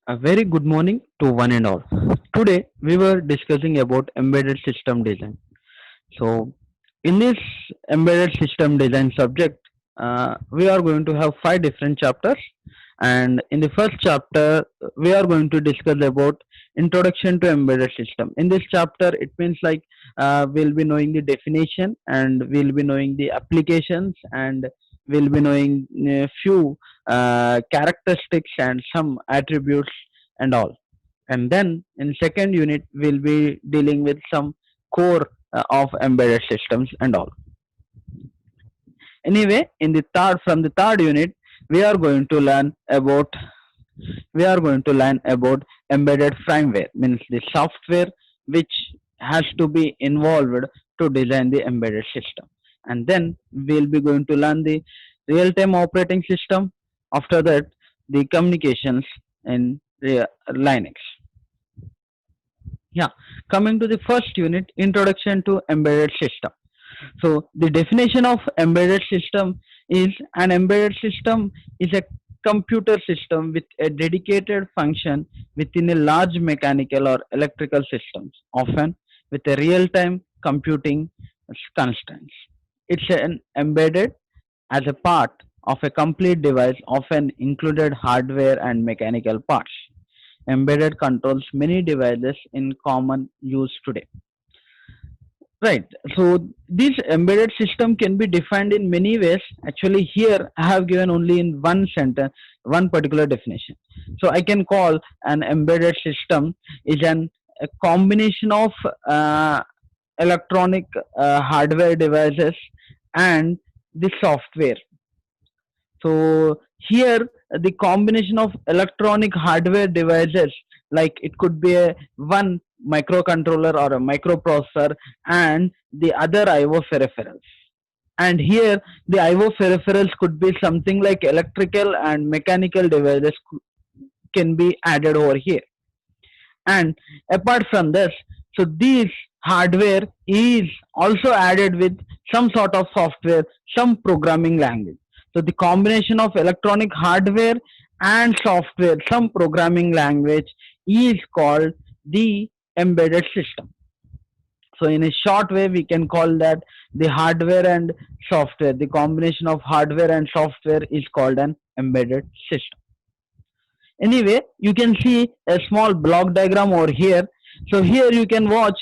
A very good morning to one and all. Today we were discussing about embedded system design. So, in this embedded system design subject, we are going to have five different chapters. And in the first chapter, we are going to discuss about introduction to embedded system. In this chapter, it means like we'll be knowing the definition and we'll be knowing the applications and we'll be knowing a few characteristics and some attributes and all. And then in second unit, we'll be dealing with some core of embedded systems and all. Anyway, in the third from the third unit, we are going to learn about embedded firmware, means the software which has to be involved to design the embedded system. And then we'll be going to learn the real-time operating system. After that, the communications in Linux. Yeah, coming to the first unit, introduction to embedded system. So the definition of embedded system is an embedded system is a computer system with a dedicated function within a large mechanical or electrical systems, often with a real-time computing constraints. It's an embedded as a part of a complete device, often included hardware and mechanical parts. Embedded controls many devices in common use today. Right. So this embedded system can be defined in many ways. Actually, here I have given only in one sentence, one particular definition. So I can call an embedded system is a combination of electronic hardware devices and the software. So here the combination of electronic hardware devices, like it could be a one microcontroller or a microprocessor and the other IO peripherals. And here the IO peripherals could be something like electrical and mechanical devices can be added over here. And apart from this, so this hardware is also added with some sort of software, some programming language. So the combination of electronic hardware and software, some programming language, is called the embedded system. So in a short way, we can call that the hardware and software, the combination of hardware and software is called an embedded system. Anyway, you can see a small block diagram over here. So here you can watch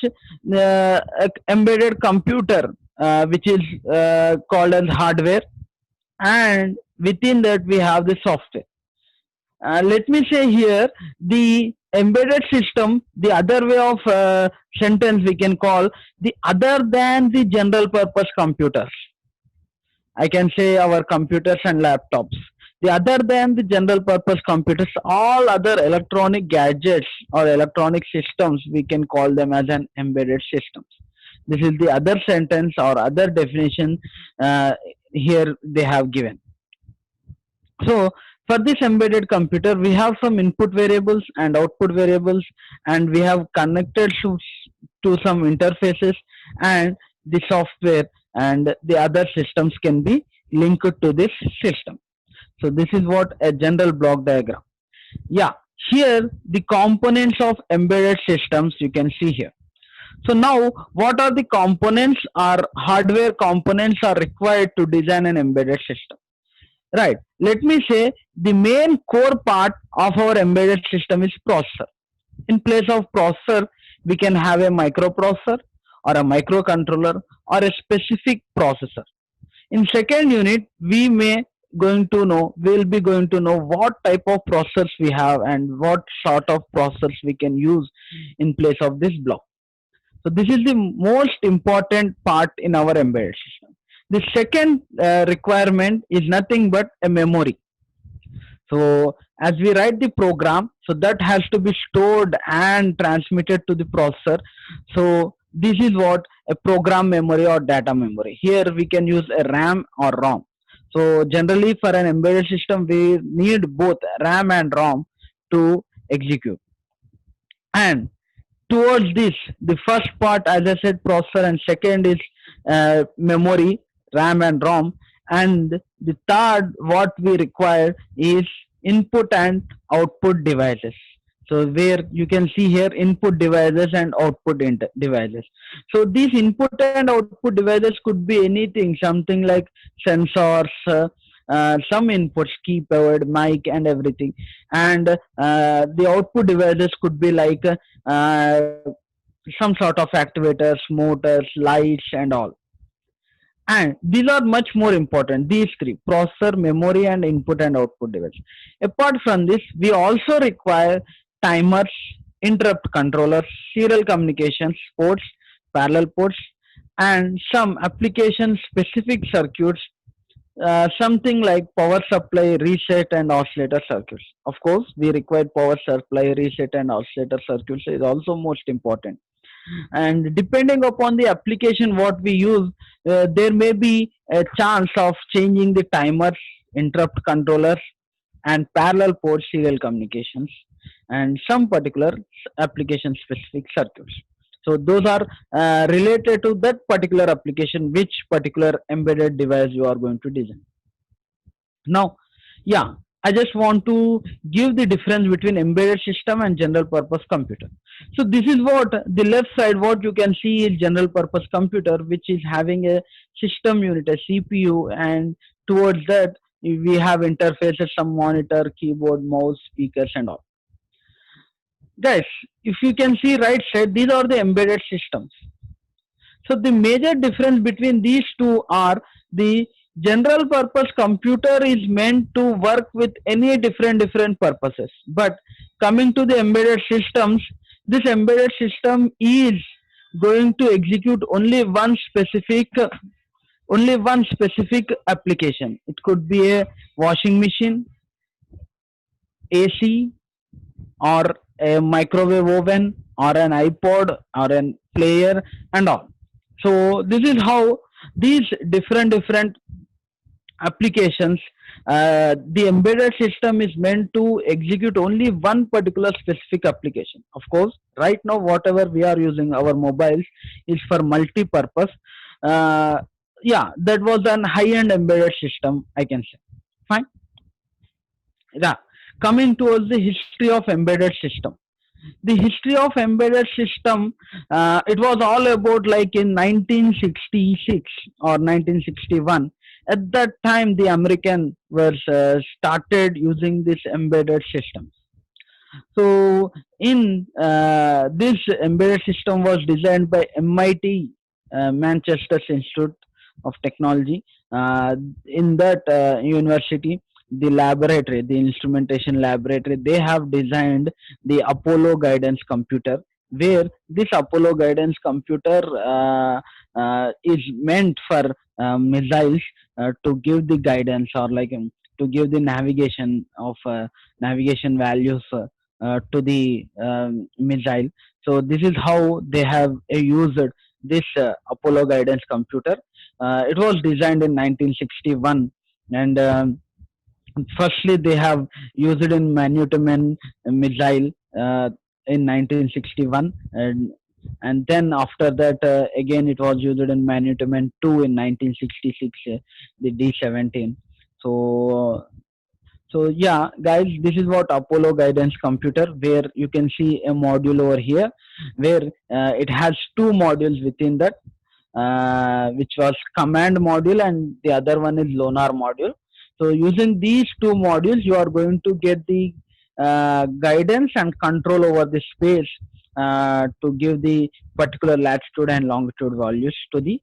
a embedded computer, which is called as hardware, and within that we have the software. Let me say here the embedded system, the other way of sentence we can call the other than the general purpose computers. I can say our computers and laptops. The other than the general purpose computers, all other electronic gadgets or electronic systems, we can call them as an embedded systems. This is the other sentence or other definition here they have given. So for this embedded computer, we have some input variables and output variables, and we have connected to some interfaces, and the software and the other systems can be linked to this system. So this is what a general block diagram. Yeah, here the components of embedded systems you can see here. So now what are the components or hardware components are required to design an embedded system? Right. Let me say the main core part of our embedded system is processor. In place of processor, we can have a microprocessor or a microcontroller or a specific processor. In second unit, we'll be going to know what type of processors we have and what sort of processors we can use in place of this block. So this is the most important part in our embedded system. The second requirement is nothing but a memory. So as we write the program, so that has to be stored and transmitted to the processor. So this is what a program memory or data memory. Here we can use a RAM or ROM. So generally for an embedded system, we need both RAM and ROM to execute. And towards this, the first part, as I said, processor, and second is memory, RAM and ROM, and the third what we require is input and output devices. So where you can see here input devices and output devices. So these input and output devices could be anything, something like sensors, some inputs, keyboard, mic, and everything. And the output devices could be like some sort of activators, motors, lights, and all. And these are much more important, these three: processor, memory, and input and output device. Apart from this, we also require timers, interrupt controllers, serial communications ports, parallel ports, and some application specific circuits, something like power supply, reset, and oscillator circuits. Of course, we require power supply, reset, and oscillator circuits is also most important. And depending upon the application what we use, there may be a chance of changing the timers, interrupt controllers, and parallel port serial communications, and some particular application specific circuits. So those are related to that particular application, which particular embedded device you are going to design. Now, yeah, I just want to give the difference between embedded system and general purpose computer. So this is what the left side, what you can see is general purpose computer, which is having a system unit, a CPU, and towards that we have interfaces, some monitor, keyboard, mouse, speakers, and all. Guys, if you can see right side, these are the embedded systems. So the major difference between these two are the general purpose computer is meant to work with any different purposes. But coming to the embedded systems, this embedded system is going to execute only one specific application. It could be a washing machine, AC, or a microwave oven, or an iPod, or an player, and all. So this is how these different applications, the embedded system is meant to execute only one particular specific application. Of course, right now whatever we are using our mobiles is for multi-purpose. uh, yeah, that was an high-end embedded system, I can say. Fine. Yeah, coming towards the history of embedded system. The history of embedded system, it was all about like in 1966 or 1961. At that time the American was started using this embedded system. So in this embedded system was designed by MIT, Manchester Institute of Technology. In that university, the laboratory, the instrumentation laboratory, they have designed the Apollo guidance computer, where this Apollo guidance computer is meant for missiles, to give the guidance, or like to give the navigation values to the missile. So this is how they have used this Apollo guidance computer. It was designed in 1961, and firstly they have used it in Manhattan missile in 1961, and then after that again it was used in Manhattan 2 in 1966, the D-17. So yeah, guys, this is what Apollo guidance computer, where you can see a module over here, where it has two modules within that, which was command module, and the other one is Lonar module. So using these two modules, you are going to get the guidance and control over the space, to give the particular latitude and longitude values to the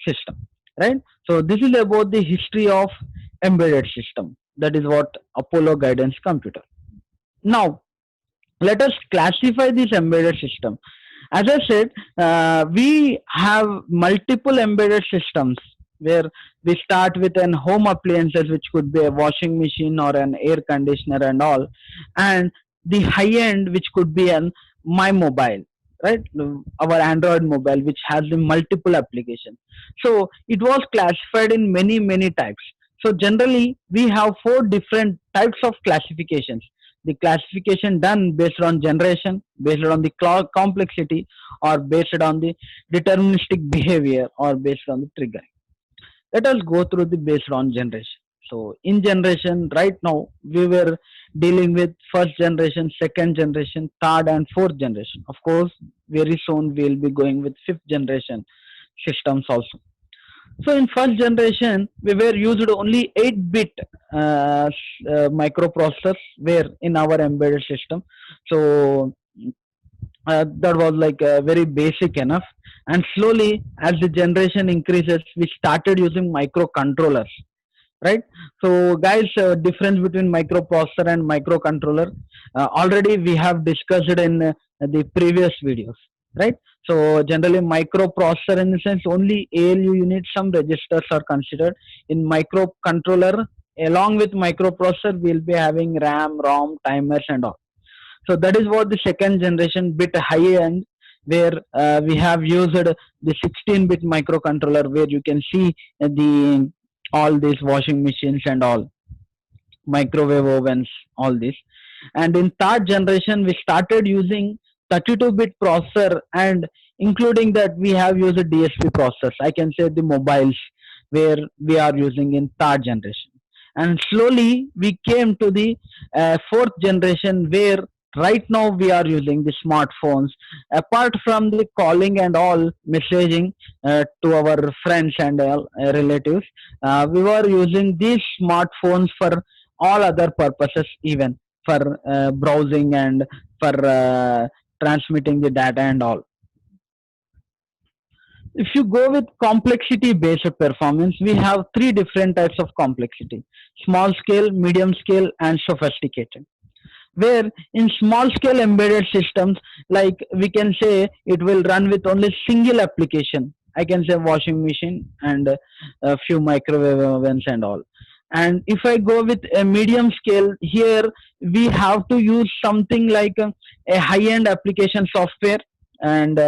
system. Right. So this is about the history of embedded system. That is what Apollo guidance computer. Now let us classify this embedded system. As I said, we have multiple embedded systems, where we start with an home appliances, which could be a washing machine or an air conditioner and all, and the high end, which could be an my mobile, right? Our Android mobile, which has the multiple applications. So it was classified in many types. So generally, we have four different types of classifications: the classification done based on generation, based on the complexity, or based on the deterministic behavior, or based on the triggering. Let us go through the based on generation. So in generation, right now we were dealing with first generation, second generation, third and fourth generation. Of course, very soon we'll be going with fifth generation systems also. So in first generation, we were used only 8-bit microprocessors were in our embedded system. So that was like very basic enough. And slowly, as the generation increases, we started using microcontrollers, right? So guys, difference between microprocessor and microcontroller already we have discussed in the previous videos, right? So generally microprocessor in the sense only ALU units, some registers are considered. In microcontroller, along with microprocessor, we'll be having RAM, ROM, timers and all. So that is what the second generation bit high end, where we have used the 16-bit microcontroller, where you can see the all these washing machines and all, microwave ovens, all this. And in third generation, we started using 32-bit processor, and including that we have used DSP processors. I can say the mobiles where we are using in third generation. And slowly we came to the fourth generation, where right now we are using the smartphones. Apart from the calling and all messaging to our friends and all, relatives, we were using these smartphones for all other purposes, even for browsing and for transmitting the data and all. If you go with complexity based performance, we have three different types of complexity: small scale, medium scale and sophisticated. Where in small scale embedded systems, like we can say it will run with only single application, I can say washing machine and a few microwave ovens and all. And if I go with a medium scale, here we have to use something like a high end application software. And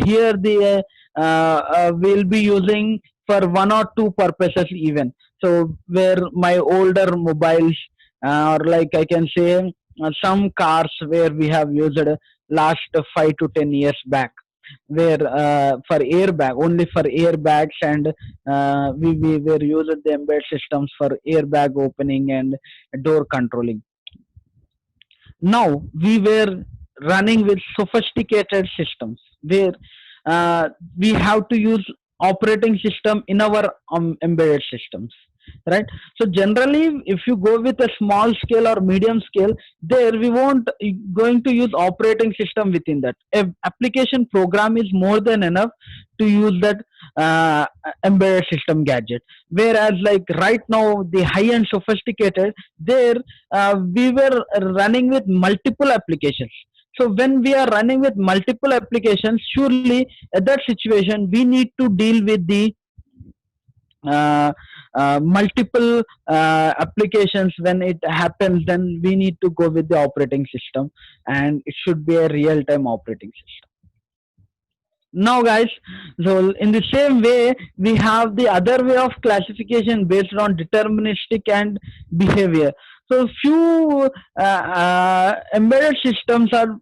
here the we'll be using for one or two purposes even. So where my older mobiles, or like I can say some cars where we have used last 5 to 10 years back, where for airbag, only for airbags, and we were using the embedded systems for airbag opening and door controlling. Now we were running with sophisticated systems, where uh, we have to use operating system in our embedded systems, right? So generally if you go with a small scale or medium scale, there we won't going to use operating system within that. A application program is more than enough to use that uh, embedded system gadget. Whereas like right now the high end sophisticated, there we were running with multiple applications. So when we are running with multiple applications, surely at that situation we need to deal with the uh, multiple applications. When it happens, then we need to go with the operating system, and it should be a real time operating system. Now guys, so in the same way we have the other way of classification based on deterministic and behavior. So few embedded systems are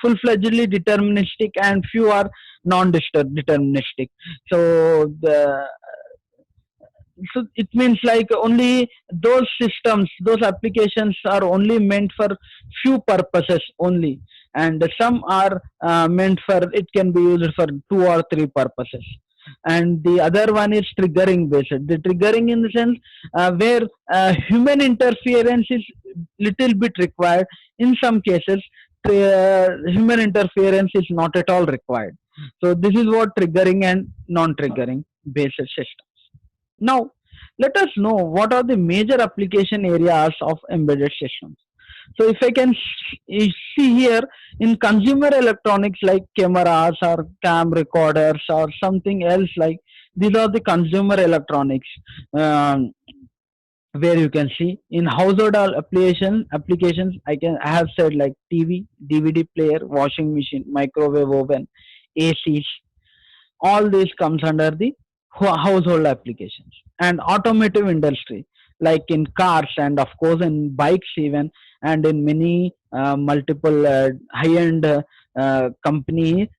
full-fledgedly deterministic and few are non-deterministic. So it means like only those systems, those applications are only meant for few purposes only, and some are meant for, it can be used for two or three purposes. And the other one is triggering based. The triggering in the sense where human interference is little bit required. In some cases human interference is not at all required. So this is what triggering and non-triggering based system. Now, let us know what are the major application areas of embedded systems. So, if I can see here in consumer electronics like cameras or cam recorders or something else, like these are the consumer electronics, um, where you can see in household applications. I have said like TV, DVD player, washing machine, microwave oven, ACs, all this comes under the household applications. And automotive industry, like in cars and of course in bikes even, and in many multiple high end company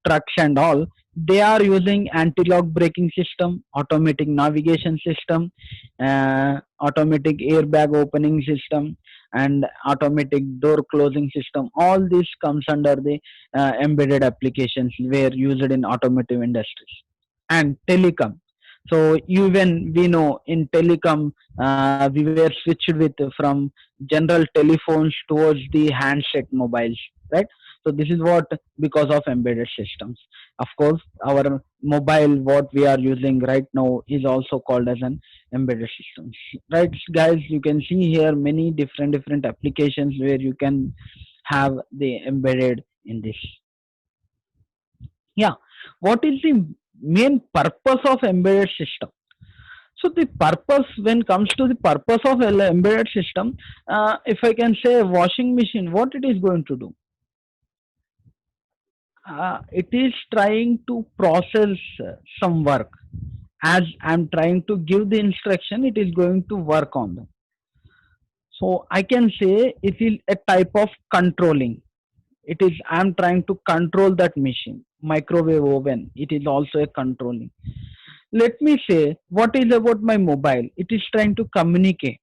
trucks and all, they are using anti-lock braking system, automatic navigation system, automatic airbag opening system, and automatic door closing system. All this comes under the embedded applications were used in automotive industries and telecom. So even we know in telecom, we were switched with from general telephones towards the handset mobiles, right? So this is what, because of embedded systems. Of course, our mobile, what we are using right now, is also called as an embedded systems, right, guys? You can see here many different applications where you can have the embedded in this. Yeah, what is the main purpose of embedded system? So the purpose, when comes to the purpose of embedded system, if I can say washing machine, what it is going to do? It is trying to process some work. As I'm trying to give the instruction, it is going to work on them. So I can say it is a type of controlling. It is, I'm trying to control that machine. Microwave oven, it is also a controlling. Let me say, what is about my mobile? It is trying to communicate.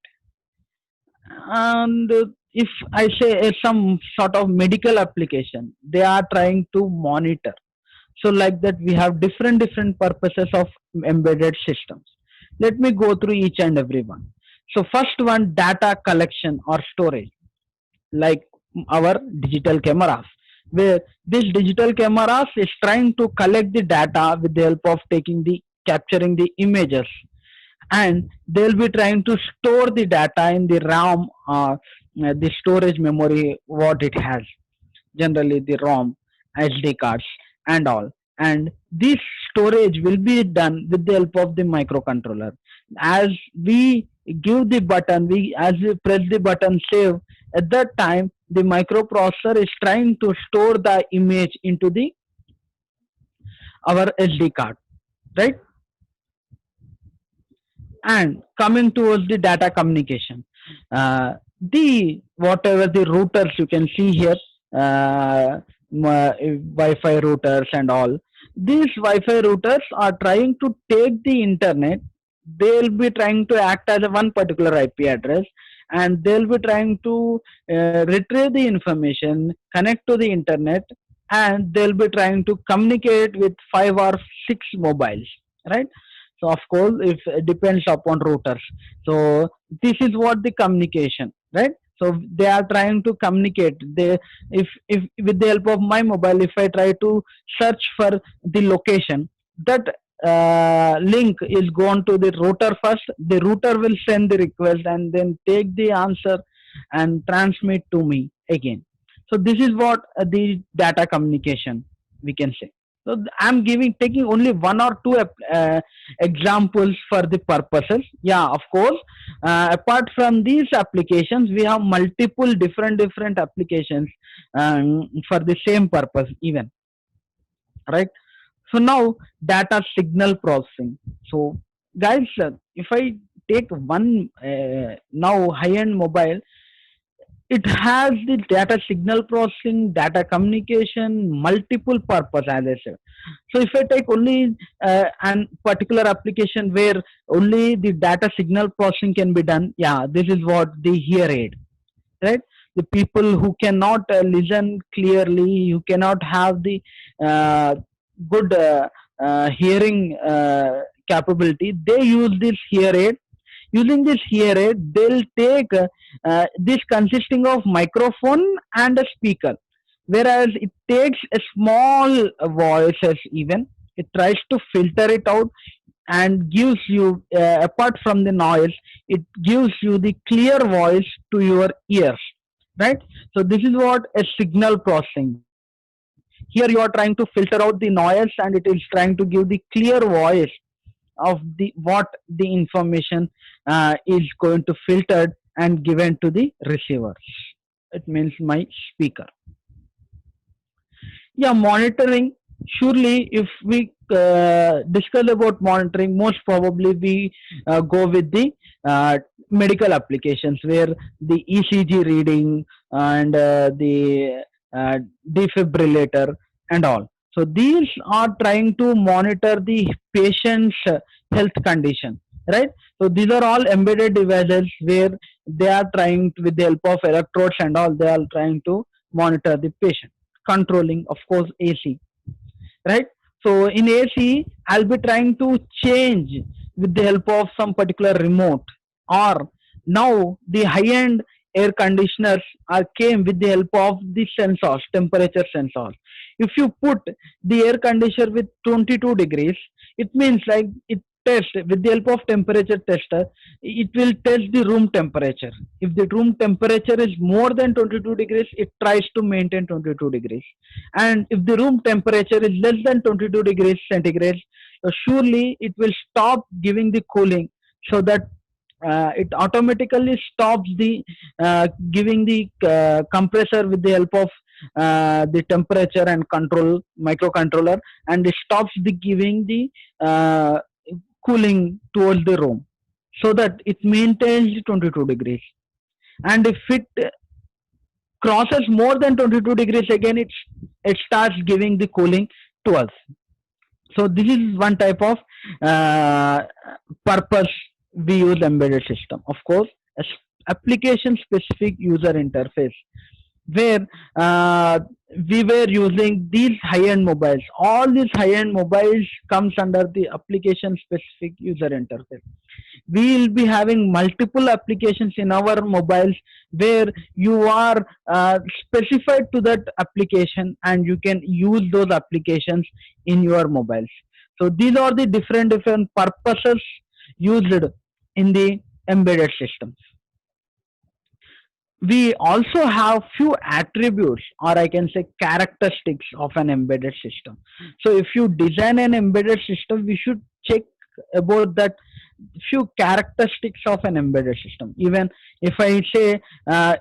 And if I say some sort of medical application, they are trying to monitor. So like that, we have different purposes of embedded systems. Let me go through each and every one. So first one, data collection or storage, like our digital cameras, where this digital cameras is trying to collect the data with the help of taking the capturing the images, and they'll be trying to store the data in the RAM, the storage memory what it has, generally the ROM, SD cards, and all. And this storage will be done with the help of the microcontroller. As we give the button, we as we press the button save, at that time the microprocessor is trying to store the image into the our SD card, right? And coming towards the data communication, the whatever the routers you can see here, Wi-Fi routers and all, these Wi-Fi routers are trying to take the internet. They'll be trying to act as a one particular IP address, and they'll be trying to retrieve the information, connect to the internet, and they'll be trying to communicate with five or six mobiles, right? So of course, if it depends upon routers. So this is what the communication, right? So they are trying to communicate. They, if with the help of my mobile, if I try to search for the location, that link is gone to the router first. The router will send the request and then take the answer and transmit to me again. So this is what the data communication we can say. So I'm giving taking only one or two examples for the purposes. Yeah, of course. Apart from these applications, we have multiple different applications for the same purpose, even, right? So now data signal processing. So guys, if I take one now high-end mobile, it has the data signal processing, data communication, multiple purpose, as I said. So if I take only an particular application where only the data signal processing can be done, yeah, this is what the hear aid, right? The people who cannot listen clearly, who cannot have the uh, good hearing capability, they use this hear aid. Using this hear aid, they'll take this consisting of microphone and a speaker, whereas it takes a small voices, even it tries to filter it out and gives you, apart from the noise, it gives you the clear voice to your ears, right? So this is what a signal processing. Here you are trying to filter out the noise, and it is trying to give the clear voice of the what the information is going to filtered and given to the receiver. It means my speaker. Yeah, monitoring. Surely, if we discuss about monitoring, most probably we go with the medical applications where the ECG reading and the uh, defibrillator and all. So these are trying to monitor the patient's health condition, right? So these are all embedded devices where they are trying to, with the help of electrodes and all, they are trying to monitor the patient, controlling, of course, AC, right? So in AC, I'll be trying to change with the help of some particular remote, or now the high-end air conditioners are came with the help of the sensors, temperature sensors. If you put the air conditioner with 22 degrees, it means like it test with the help of temperature tester, it will test the room temperature. If the room temperature is more than 22 degrees, it tries to maintain 22 degrees, and if the room temperature is less than 22 degrees centigrade, surely it will stop giving the cooling, so that it automatically stops the giving the compressor with the help of the temperature and control microcontroller, and it stops the giving the cooling towards the room, so that it maintains 22 degrees. And if it crosses more than 22 degrees, again it starts giving the cooling to us. So this is one type of uh, purpose we use embedded system. Of course, application specific user interface, where uh, we were using these high-end mobiles. All these high-end mobiles comes under the application specific user interface. We will be having multiple applications in our mobiles, where you are specified to that application, and you can use those applications in your mobiles. So these are the different purposes used in the embedded systems. We also have few attributes, or I can say characteristics of an embedded system. So if you design an embedded system, we should check about that few characteristics of an embedded system. Even if I say,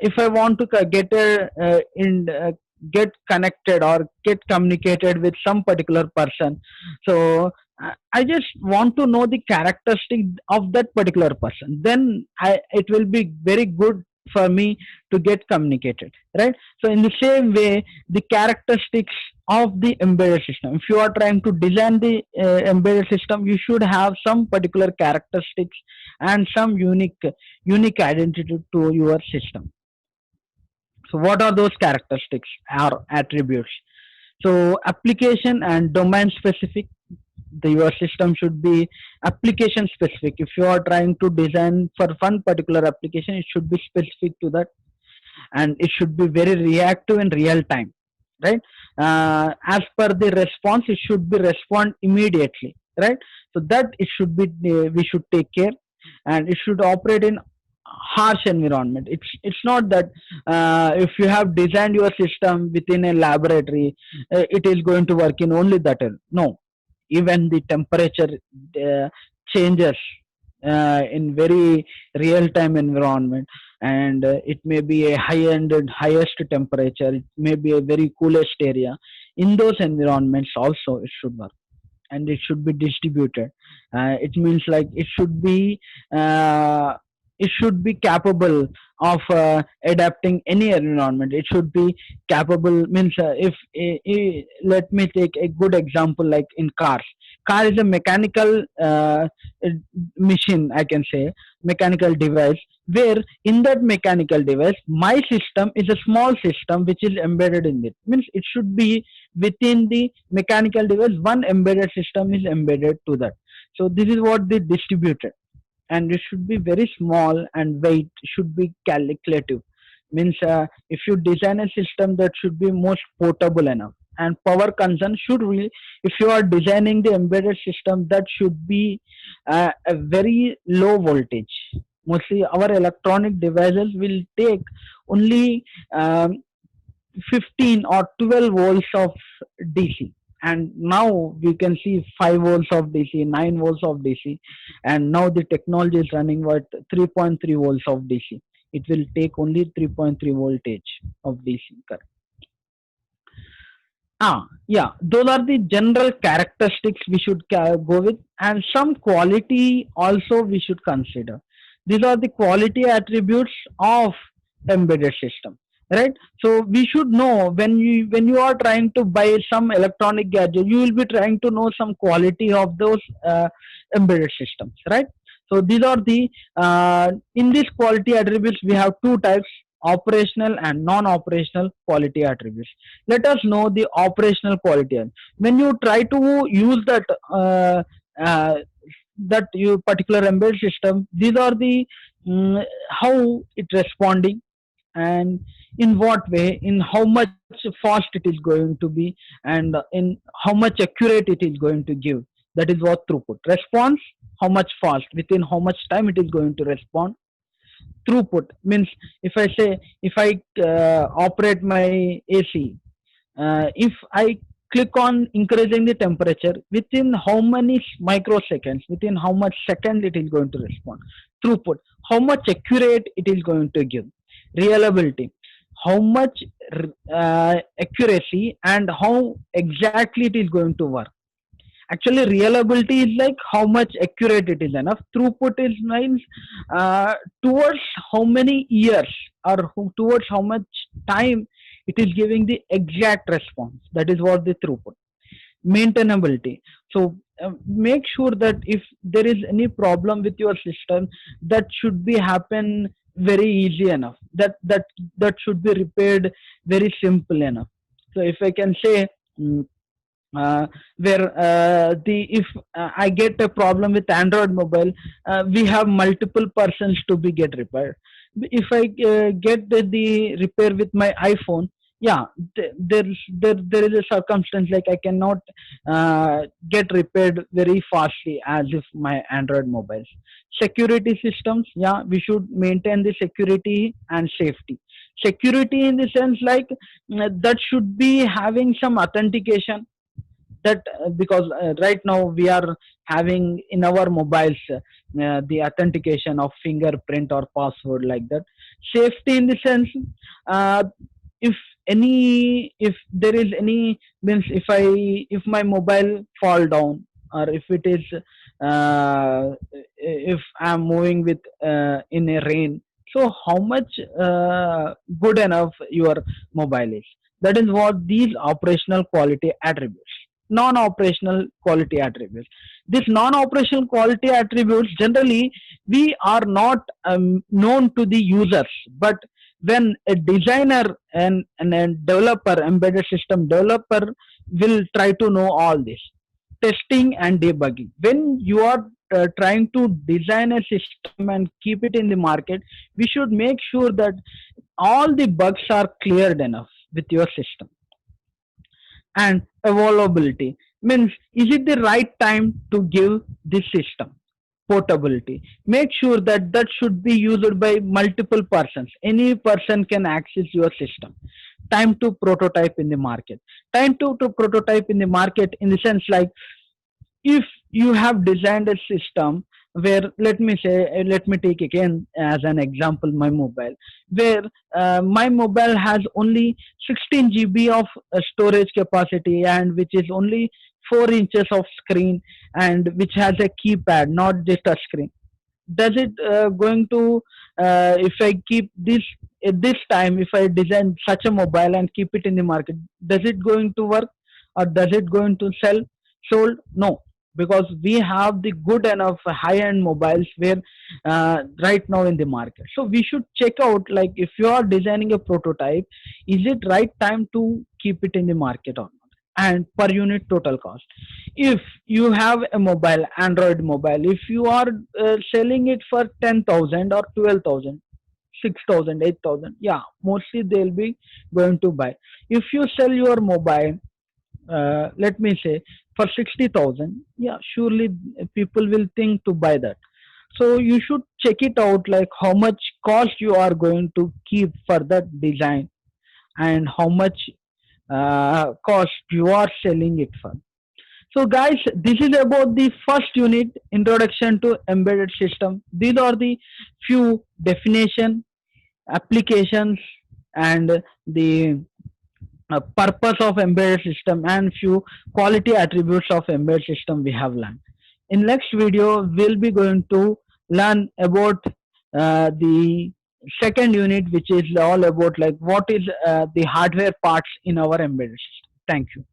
if I want to get a get connected or get communicated with some particular person, so I just want to know the characteristic of that particular person, then it will be very good for me to get communicated, right? So in the same way, the characteristics of the embedded system, if you are trying to design the embedded system, you should have some particular characteristics and some unique identity to your system. So what are those characteristics or attributes? So application and domain specific. Your system should be application specific. If you are trying to design for one particular application, it should be specific to that, and it should be very reactive in real time, right? As per the response, it should be respond immediately, right? So that it should be, we should take care, and it should operate in harsh environment. It's not that if you have designed your system within a laboratory, it is going to work in only that. No, even the temperature uh, changes in very real time environment, and it may be a high end and highest temperature, it may be a very coolest area. In those environments also it should work, and it should be distributed. It means like uh, it should be capable of adapting any environment. It should be capable, means if let me take a good example, like in cars. Car is a mechanical machine, I can say, mechanical device, where in that mechanical device my system is a small system which is embedded in it. Means it should be within the mechanical device, one embedded system is embedded to that. So this is what they distributed, and it should be very small, and weight should be calculative. Means if you design a system, that should be most portable enough, and power consumption should really, if you are designing the embedded system, that should be a very low voltage. Mostly our electronic devices will take only um, 15 or 12 volts of DC, and now we can see 5 volts of DC, 9 volts of DC, and now the technology is running what 3.3 volts of DC. It will take only 3.3 voltage of DC current. Yeah, those are the general characteristics we should go with, and some quality also we should consider. These are the quality attributes of embedded system. right? So we should know, when you are trying to buy some electronic gadget, you will be trying to know some quality of those embedded systems, right? So these are the in these quality attributes we have two types: operational and non-operational quality attributes. Let us know the operational quality. When you try to use uh, uh, that you particular embedded system, these are the how it responding, and in what way, in how much fast it is going to be, and in how much accurate it is going to give. That is what throughput. Response, how much fast, within how much time it is going to respond. Throughput means, if I say, if I operate my AC, if I click on increasing the temperature, within how many microseconds, within how much second it is going to respond. Throughput, how much accurate it is going to give. Reliability, how much accuracy and how exactly it is going to work. Actually, reliability is like how much accurate it is enough. Throughput is means uh, towards how many years, or towards how much time it is giving the exact response. That is what the throughput. Maintainability. So make sure that if there is any problem with your system, that should be happen very easy enough. That should be repaired very simple enough. So if I can say, mm, where the if I get a problem with Android mobile, we have multiple persons to be get repaired. If I get the repair with my iPhone, yeah, there is a circumstance like I cannot get repaired very fastly as if my Android mobiles. Security systems, yeah, we should maintain the security and safety. Security in the sense like, that should be having some authentication, that because right now we are having in our mobiles the authentication of fingerprint or password, like that. Safety in the sense, uh, if if there is any, means if my mobile fall down, or if it is if I'm moving with in a rain, so how much good enough your mobile is. That is what these operational quality attributes. Non-operational quality attributes, these non-operational quality attributes, generally we are not known to the users, but when a designer and a developer, embedded system developer, will try to know all this. Testing and debugging, when you are trying to design a system and keep it in the market, we should make sure that all the bugs are cleared enough with your system. And availability means, is it the right time to give this system. Portability, make sure that that should be used by multiple persons, any person can access your system. Time to prototype in the market, time to prototype in the market, in the sense like, if you have designed a system where, let me say, let me take again as an example my mobile, where my mobile has only 16 GB of storage capacity, and which is only 4 inches of screen, and which has a keypad, not just a screen. Does it going to if I keep this at this time, if I design such a mobile and keep it in the market, does it going to work, or does it going to sell sold? No, because we have the good enough high end mobiles where right now in the market. So we should check out, like, if you are designing a prototype, is it right time to keep it in the market or not. And per unit total cost, if you have a mobile, Android mobile, if you are selling it for 10,000 or 12,000, 6,000, 8,000, yeah, mostly they'll be going to buy. If you sell your mobile, let me say, for 60,000, yeah, surely people will think to buy that. So you should check it out, like how much cost you are going to keep for that design, and how much cost you are selling it for. So guys, this is about the first unit, introduction to embedded system. These are the few definition, applications, and the purpose of embedded system, and few quality attributes of embedded system we have learned. In next video, we'll be going to learn about the second unit, which is all about like what is the hardware parts in our embedded system. Thank you.